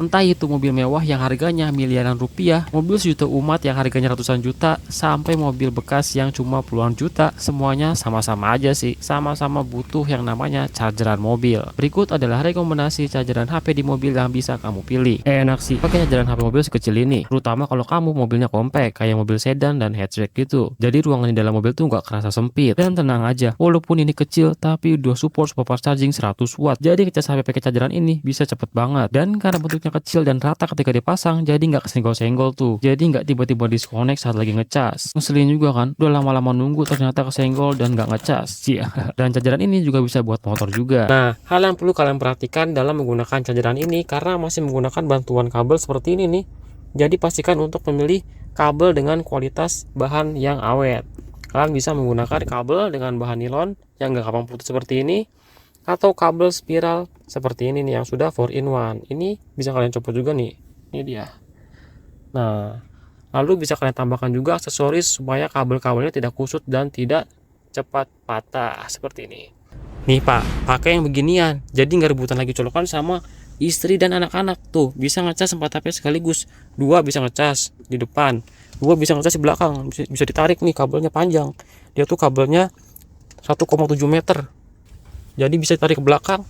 Entah itu mobil mewah yang harganya miliaran rupiah, mobil sejuta umat yang harganya ratusan juta, sampai mobil bekas yang cuma puluhan juta, semuanya sama-sama aja sih. Sama-sama butuh yang namanya chargeran mobil. Berikut adalah rekomendasi chargeran HP di mobil yang bisa kamu pilih. Enak sih pakai chargeran HP mobil sekecil ini, terutama kalau kamu mobilnya compact kayak mobil sedan dan hatchback gitu. Jadi ruangan di dalam mobil tuh nggak kerasa sempit. Dan tenang aja, walaupun ini kecil tapi udah support super fast charging 100 watt. Jadi ngecas HP pakai chargeran ini bisa cepet banget. Dan karena bentuknya kecil dan rata ketika dipasang, jadi nggak kesenggol-senggol tuh. Jadi nggak tiba-tiba disconnect saat lagi ngecas. Ngeselin juga kan, udah lama-lama nunggu ternyata kesenggol dan nggak ngecas. Cia. Dan chargeran ini juga bisa buat motor juga. Nah, hal yang perlu kalian perhatikan dalam menggunakan chargeran ini karena masih menggunakan bantuan kabel seperti ini nih. Jadi pastikan untuk memilih kabel dengan kualitas bahan yang awet. Kalian bisa menggunakan kabel dengan bahan nilon yang nggak gampang putus seperti ini, atau kabel spiral seperti ini nih yang sudah 4-in-1. Ini bisa kalian copot juga nih. Ini dia. Nah, lalu bisa kalian tambahkan juga aksesoris supaya kabel-kabelnya tidak kusut dan tidak cepat patah seperti ini. Nih Pak, pakai yang beginian. Jadi nggak rebutan lagi colokan sama istri dan anak-anak. Tuh, bisa ngecas 4 HP sekaligus. 2 bisa ngecas di depan, 2 bisa ngecas di belakang. Bisa ditarik nih, kabelnya panjang. Dia tuh kabelnya 1,7 meter. Jadi bisa ditarik ke belakang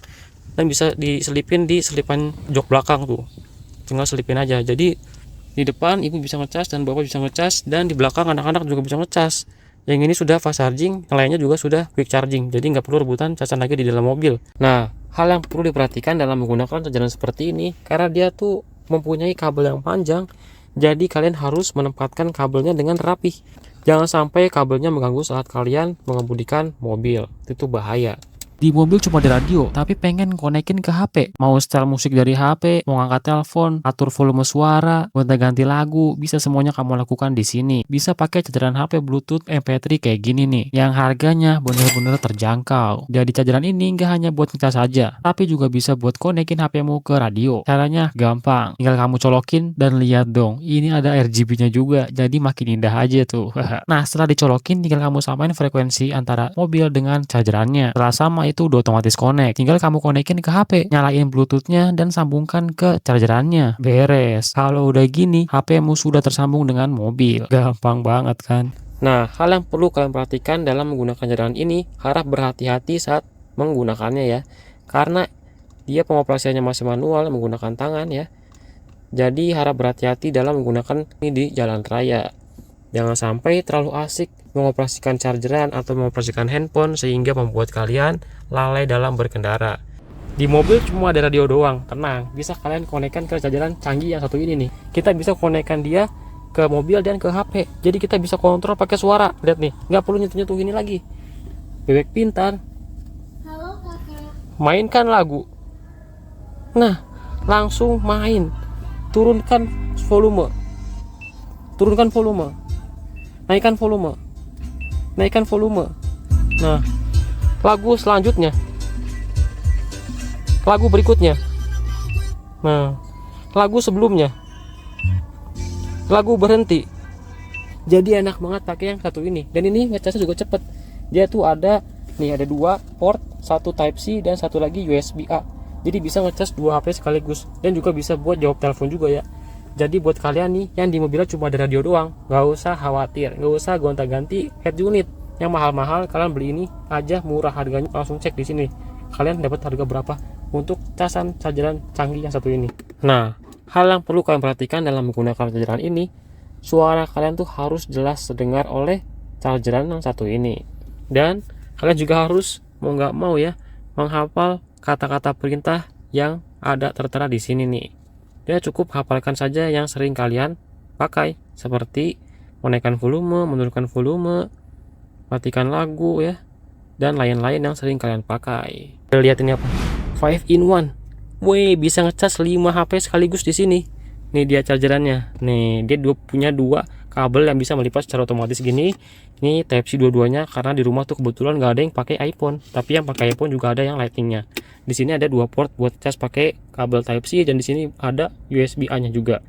dan bisa diselipin di selipan jok belakang tuh. Tinggal selipin aja. Jadi di depan ibu bisa ngecas dan bapak bisa ngecas, dan di belakang anak-anak juga bisa ngecas. Yang ini sudah fast charging, yang lainnya juga sudah quick charging. Jadi nggak perlu rebutan casan lagi di dalam mobil. Nah, hal yang perlu diperhatikan dalam menggunakan chargeran seperti ini, karena dia tuh mempunyai kabel yang panjang, jadi kalian harus menempatkan kabelnya dengan rapih. Jangan sampai kabelnya mengganggu saat kalian mengemudikan mobil. Itu bahaya. Di mobil cuma ada radio, tapi pengen konekin ke HP. Mau setel musik dari HP, mau ngangkat telepon, atur volume suara, gonta-ganti lagu, bisa semuanya kamu lakukan di sini. Bisa pakai chargeran HP Bluetooth MP3 kayak gini nih, yang harganya bener-bener terjangkau. Jadi chargeran ini nggak hanya buat ngecas saja, tapi juga bisa buat konekin HP-mu ke radio. Caranya gampang, tinggal kamu colokin dan lihat dong, ini ada RGB-nya juga, jadi makin indah aja tuh. Nah, setelah dicolokin, tinggal kamu samain frekuensi antara mobil dengan chargerannya. Setelah sama itu udah otomatis connect. Tinggal kamu konekin ke HP, nyalain Bluetooth-nya dan sambungkan ke chargerannya. Beres. Kalau udah gini, HP-mu sudah tersambung dengan mobil. Gampang banget kan? Nah, hal yang perlu kalian perhatikan dalam menggunakan chargeran ini, harap berhati-hati saat menggunakannya ya. Karena dia pengoperasiannya masih manual menggunakan tangan ya. Jadi harap berhati-hati dalam menggunakan ini di jalan raya. Jangan sampai terlalu asik mengoperasikan chargeran atau mengoperasikan handphone sehingga membuat kalian lalai dalam berkendara. Di mobil cuma ada radio doang, tenang, bisa kalian konekkan ke chargeran canggih yang satu ini nih. Kita bisa konekkan dia ke mobil dan ke HP. Jadi kita bisa kontrol pakai suara. Lihat nih, nggak perlu nyentuh-nyentuh ini lagi. Bebek pintar. Halo kakak. Mainkan lagu. Nah, langsung main. Turunkan volume. Turunkan volume. Naikkan volume. Naikkan volume. Nah, lagu selanjutnya, lagu berikutnya, nah, lagu sebelumnya, lagu berhenti. Jadi enak banget pakai yang satu ini. Dan ini ngecasnya juga cepet. Dia tuh ada nih, ada 2 port, satu Type C dan satu lagi USB A. Jadi bisa ngecas 2 HP sekaligus, dan juga bisa buat jawab telepon juga ya. Jadi buat kalian nih yang di mobilnya cuma ada radio doang, nggak usah khawatir, nggak usah gonta-ganti head unit yang mahal-mahal. Kalian beli ini aja murah harganya, langsung cek di sini. Kalian dapat harga berapa untuk casan chargeran canggih yang satu ini. Nah, hal yang perlu kalian perhatikan dalam menggunakan chargeran ini, suara kalian tuh harus jelas terdengar oleh chargeran yang satu ini. Dan kalian juga harus mau nggak mau ya menghafal kata-kata perintah yang ada tertera di sini nih. Ya cukup hafalkan saja yang sering kalian pakai, seperti menaikkan volume, menurunkan volume, matikan lagu ya, dan lain-lain yang sering kalian pakai. Lihat ini apa? 5-in-1. Wih, bisa ngecas 5 HP sekaligus di sini. Nih dia chargerannya. Nih, dia punya 2 kabel yang bisa melipat secara otomatis gini. Ini Type C dua-duanya, karena di rumah tuh kebetulan nggak ada yang pakai iPhone, tapi yang pakai iPhone juga ada yang Lightning-nya. Di sini ada 2 port buat cas pakai kabel Type C, dan di sini ada USB A-nya juga.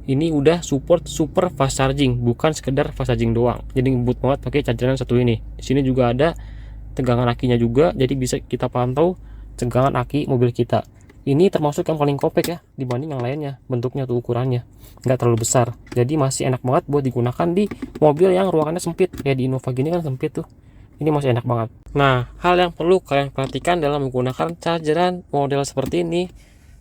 Ini udah support super fast charging, bukan sekedar fast charging doang. Jadi ngebut banget pakai chargeran satu ini. Di sini juga ada tegangan akinya juga, jadi bisa kita pantau tegangan aki mobil kita. Ini termasuk yang paling compact ya dibanding yang lainnya. Bentuknya tuh ukurannya nggak terlalu besar, jadi masih enak banget buat digunakan di mobil yang ruangannya sempit. Kayak di Innova gini kan sempit tuh, ini masih enak banget. Nah, hal yang perlu kalian perhatikan dalam menggunakan chargeran model seperti ini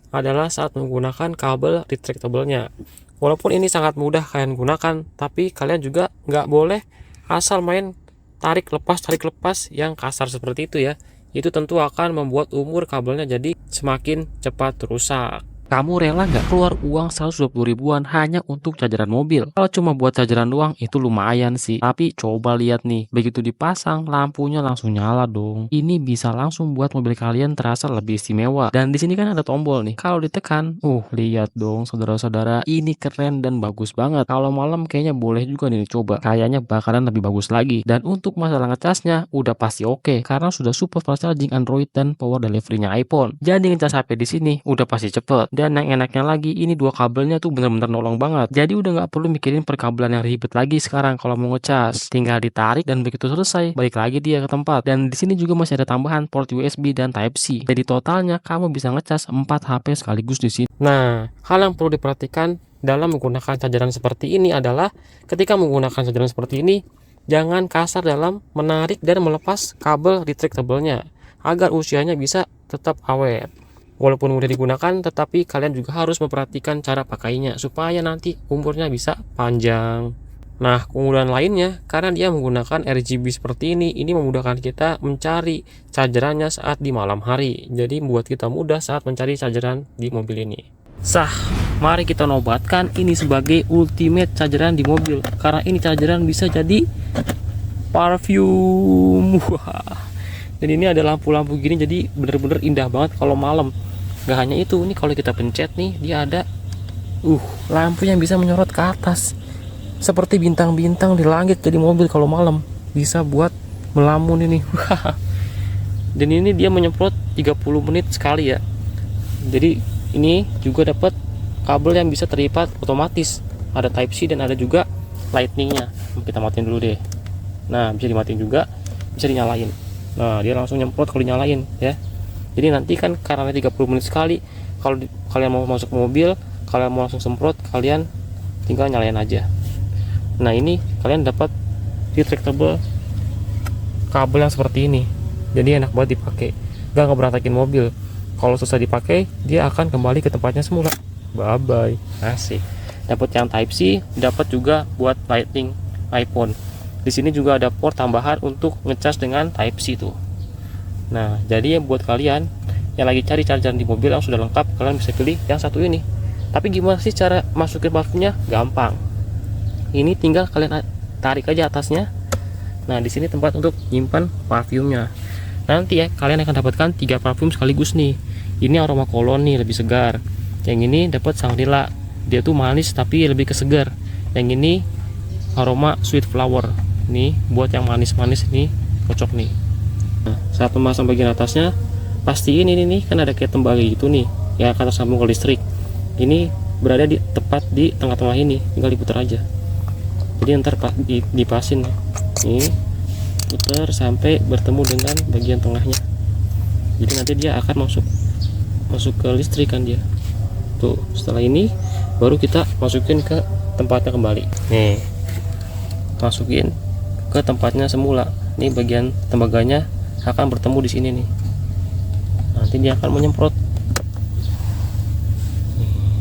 adalah saat menggunakan kabel retractable-nya. Walaupun ini sangat mudah kalian gunakan, tapi kalian juga nggak boleh asal main tarik lepas yang kasar seperti itu ya. Itu tentu akan membuat umur kabelnya jadi semakin cepat rusak. Kamu rela nggak keluar uang 120 ribuan hanya untuk chargeran mobil? Kalau cuma buat chargeran doang itu lumayan sih. Tapi coba lihat nih, begitu dipasang lampunya langsung nyala dong. Ini bisa langsung buat mobil kalian terasa lebih istimewa. Dan di sini kan ada tombol nih. Kalau ditekan, lihat dong saudara-saudara, ini keren dan bagus banget. Kalau malam kayaknya boleh juga nih coba. Kayaknya bakalan lebih bagus lagi. Dan untuk masalah ngecasnya udah pasti oke karena sudah support fast charging Android dan power delivery-nya iPhone. Jadi ngecas HP di sini udah pasti cepet. Dan yang enaknya lagi, ini dua kabelnya tuh bener-bener nolong banget. Jadi udah nggak perlu mikirin perkabelan yang ribet lagi sekarang kalau mau ngecas. Tinggal ditarik dan begitu selesai, balik lagi dia ke tempat. Dan di sini juga masih ada tambahan port USB dan Type-C. Jadi totalnya kamu bisa ngecas 4 HP sekaligus di sini. Nah, hal yang perlu diperhatikan dalam menggunakan chargeran seperti ini adalah ketika menggunakan chargeran seperti ini, jangan kasar dalam menarik dan melepas kabel retractable-nya agar usianya bisa tetap awet. Walaupun mudah digunakan, tetapi kalian juga harus memperhatikan cara pakainya supaya nanti umurnya bisa panjang. Nah, kemudian lainnya, karena dia menggunakan RGB seperti ini memudahkan kita mencari chargerannya saat di malam hari. Jadi membuat kita mudah saat mencari chargeran di mobil ini. Sah, mari kita nobatkan ini sebagai ultimate chargeran di mobil. Karena ini chargeran bisa jadi parfum. Wah. Dan ini ada lampu-lampu gini, jadi bener-bener indah banget kalau malam. Gak hanya itu, ini kalau kita pencet nih, dia ada lampu yang bisa menyorot ke atas seperti bintang-bintang di langit. Jadi mobil kalau malam bisa buat melamun ini. Dan ini dia menyemprot 30 menit sekali ya. Jadi ini juga dapat kabel yang bisa terlipat otomatis, ada Type-C dan ada juga lightningnya. Kita matiin dulu deh. Nah, bisa dimatiin juga, bisa dinyalain. Nah, dia langsung nyemprot kalau dinyalain ya. Jadi nanti kan karena 30 menit sekali, kalau kalian mau masuk mobil, kalian mau langsung semprot, kalian tinggal nyalain aja. Nah, ini kalian dapat retractable kabel yang seperti ini. Jadi enak banget dipakai, gak ngeberantakin mobil. Kalau selesai dipakai, dia akan kembali ke tempatnya semula. Bye bye. Asik. Dapat yang Type-C, dapat juga buat lighting iPhone. Di sini juga ada port tambahan untuk ngecas dengan Type-C tuh. Nah, jadi buat kalian yang lagi cari charger di mobil yang sudah lengkap, kalian bisa pilih yang satu ini. Tapi gimana sih cara masukin parfumnya? Gampang. Ini tinggal kalian tarik aja atasnya. Nah, di sini tempat untuk nyimpan parfumnya. Nanti ya kalian akan dapatkan 3 parfum sekaligus nih. Ini aroma kolon nih, lebih segar. Yang ini dapat Shangri-La. Dia tuh manis tapi lebih ke segar. Yang ini aroma sweet flower. Nih buat yang manis-manis ini cocok nih. Nah, saat memasang bagian atasnya, pastiin ini nih kan ada kayak tembaga gitu nih yang akan tersambung ke listrik. Ini berada di tepat di tengah-tengah ini, tinggal diputar aja. Jadi ntar dipasin nih, putar sampai bertemu dengan bagian tengahnya. Jadi nanti dia akan masuk ke listrik kan dia. Tuh, setelah ini baru kita masukin ke tempatnya kembali. Nih, masukin ke tempatnya semula. Nih bagian tembaganya akan bertemu di sini nih. Nanti dia akan menyemprot.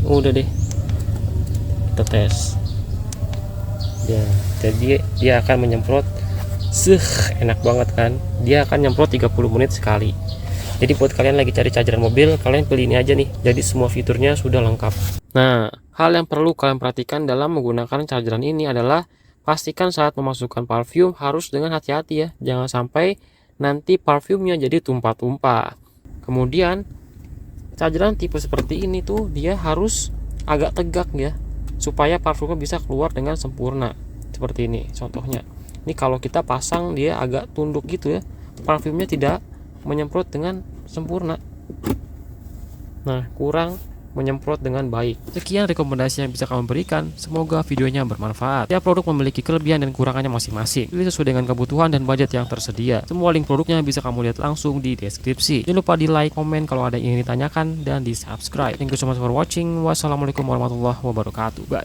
Udah deh, kita tes. Ya, jadi dia akan menyemprot. Enak banget kan? Dia akan nyemprot 30 menit sekali. Jadi buat kalian lagi cari chargeran mobil, kalian pilih ini aja nih. Jadi semua fiturnya sudah lengkap. Nah, hal yang perlu kalian perhatikan dalam menggunakan chargeran ini adalah pastikan saat memasukkan parfum harus dengan hati-hati ya. Jangan sampai nanti parfumnya jadi tumpah-tumpah. Kemudian chargeran tipe seperti ini tuh dia harus agak tegak ya, supaya parfumnya bisa keluar dengan sempurna. Seperti ini contohnya. Ini kalau kita pasang dia agak tunduk gitu ya, parfumnya tidak menyemprot dengan sempurna. Nah, kurang menyemprot dengan baik. Sekian rekomendasi yang bisa kamu berikan, semoga videonya bermanfaat. Tiap produk memiliki kelebihan dan kekurangannya masing-masing. Pilih sesuai dengan kebutuhan dan budget yang tersedia. Semua link produknya bisa kamu lihat langsung di deskripsi. Jangan lupa di like, komen kalau ada yang ingin ditanyakan, dan di subscribe. Thank you so much for watching. Wassalamualaikum warahmatullahi wabarakatuh. Bye.